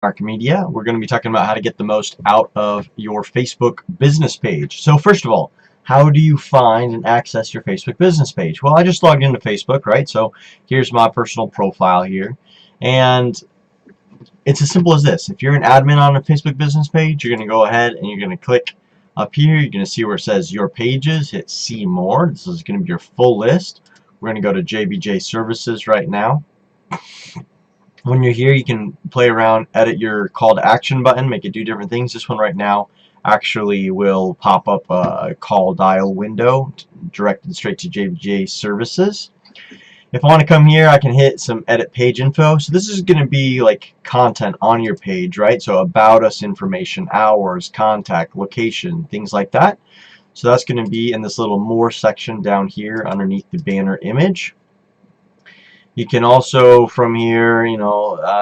Mark Media. We're going to be talking about how to get the most out of your Facebook business page. So first of all, how do you find and access your Facebook business page? Well, I just logged into Facebook, right? So here's my personal profile here. And it's as simple as this. If you're an admin on a Facebook business page, you're going to go ahead and you're going to click up here. You're going to see where it says Your Pages. Hit See More. This is going to be your full list. We're going to go to JBJ Services right now. When you're here, you can play around, edit your call to action button, make it do different things. This one right now actually will pop up a call dial window directed straight to JBJ Services. If I want to come here, I can hit some edit page info. So this is going to be like content on your page, right? So about us information, hours, contact, location, things like that. So that's going to be in this little more section down here underneath the banner image. You can also from here,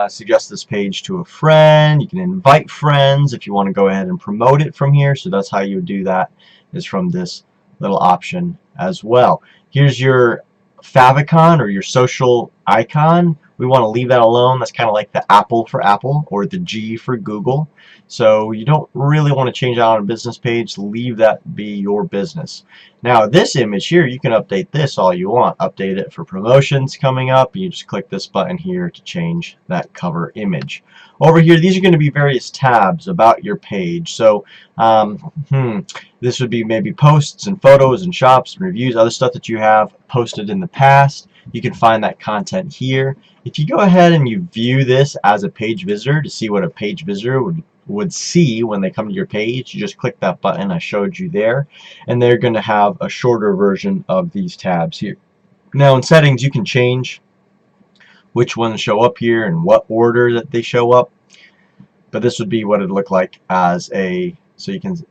suggest this page to a friend. You can invite friends if you want to go ahead and promote it from here. So that's how you would do that, is from this little option as well. Here's your favicon, or your social icon. We want to leave that alone. That's kind of like the Apple for Apple, or the G for Google. So you don't really want to change that on a business page. Leave that be your business. Now this image here, you can update this all you want. Update it for promotions coming up. You just click this button here to change that cover image. Over here, these are going to be various tabs about your page. So this would be maybe posts and photos and shops and reviews, other stuff that you have posted in the past. You can find that content here. If you go ahead and you view this as a page visitor to see what a page visitor would see when they come to your page, you just click that button I showed you there, and they're going to have a shorter version of these tabs here. Now in settings, you can change which ones show up here and what order that they show up, but this would be what it'd look like as a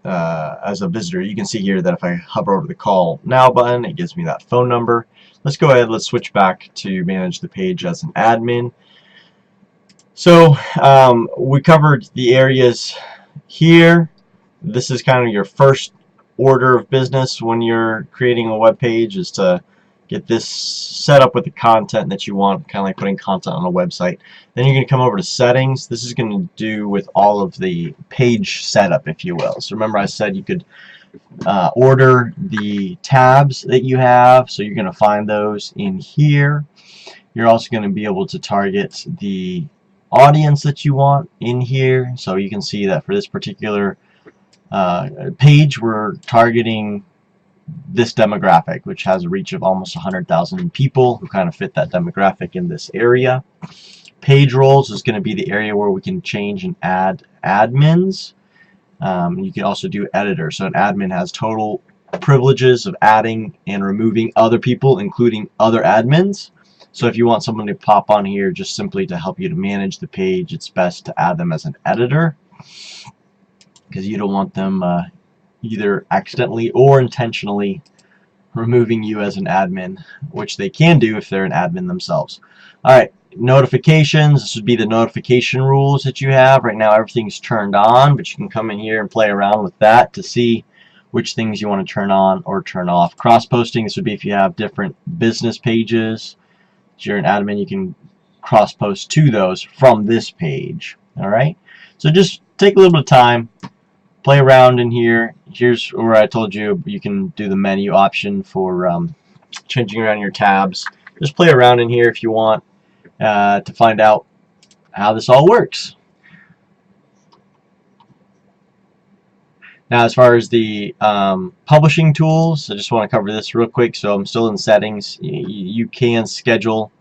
as a visitor. You can see here that if I hover over the call now button, it gives me that phone number. Let's go ahead, let's switch back to manage the page as an admin. So we covered the areas here. This is kind of your first order of business when you're creating a web page, is to get this set up with the content that you want, kind of like putting content on a website. Then you're going to come over to settings. This is going to do with all of the page setup, if you will. So remember I said you could order the tabs that you have, so you're going to find those in here. You're also going to be able to target the audience that you want in here. So you can see that for this particular page, we're targeting this demographic, which has a reach of almost 100,000 people who kind of fit that demographic in this area. Page roles is going to be the area where we can change and add admins. You can also do editor. So an admin has total privileges of adding and removing other people, including other admins. So if you want someone to pop on here just simply to help you to manage the page, it's best to add them as an editor, because you don't want them either accidentally or intentionally removing you as an admin, which they can do if they're an admin themselves. Alright, notifications. This would be the notification rules that you have. Right now everything's turned on, but you can come in here and play around with that to see which things you want to turn on or turn off. Cross-posting, this would be if you have different business pages. If you're an admin, you can cross-post to those from this page. Alright, so just take a little bit of time, play around in here. Here's where I told you you can do the menu option for changing around your tabs. Just play around in here if you want to find out how this all works. Now as far as the publishing tools, I just want to cover this real quick. So I'm still in settings. You can schedule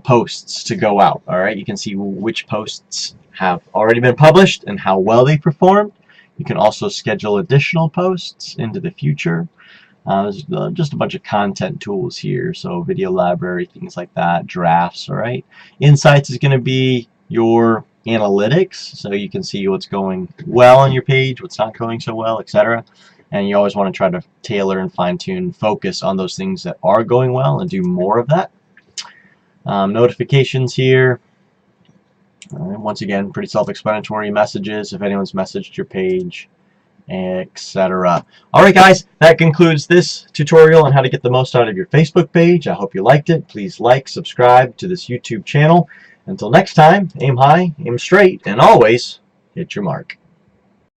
posts to go out. Alright, you can see which posts have already been published and how well they performed. You can also schedule additional posts into the future. There's just a bunch of content tools here, so video library, things like that, drafts. Alright, insights is going to be your analytics, so you can see what's going well on your page, what's not going so well, etc. And you always want to try to tailor and fine-tune, focus on those things that are going well and do more of that. Notifications here. Once again, pretty self-explanatory. Messages, if anyone's messaged your page, etc. Alright guys, that concludes this tutorial on how to get the most out of your Facebook page. I hope you liked it. Please like, subscribe to this YouTube channel, Until next time, aim high, aim straight, and always hit your mark.